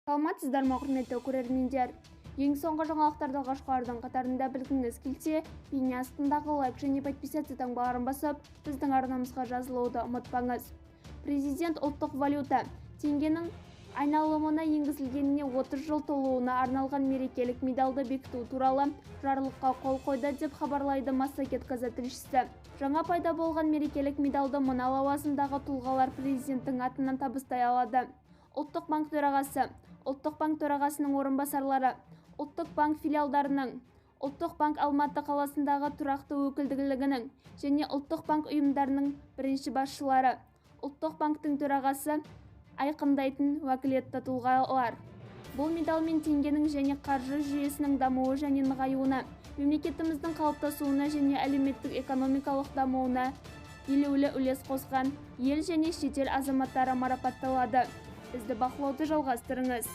Саламатсыздар ма, құрметті көрермендер? Ең соңғы жаңалықтарды алғашқылардың қатарында білгіңіз келсе, бейне астындағы лайк және подписация таңбаларын басып, біздің арнамызға жазылуды ұмытпаңыз. Президент ұлттық валюта теңгенің айналымына енгізілгеніне 30 жыл толуына арналған мерекелік медалды бекіту туралы жарлыққа қол қойды деп хабарлайды Массагет газетішісі. Жаңа пайда болған мерекелік медалды мына лауазымдағы тұлғалар президенттің атынан табыстай алады: Ұлттық банк төрағасы, Ұлттық банк төрағасының орынбасарлары, Ұлттық банк филиалдарының, Ұлттық банк Алматы қаласындағы тұрақты өкілдігінің және Ұлттық банк ұйымдарының бірінші басшылары, Ұлттық банктың төрағасы айқындайтын уәкілетті тұлғалар. Бұл медалмен теңгенің және қаржы жүйесінің дамуы және нығаюына, мемлекетіміздің қалыптасуына және әлеуметтік-экономикалық дамуына елеулі үлес қосқан ел және шетел азаматтары марапатталады. Бізді бақылауды жалғастырыңыз.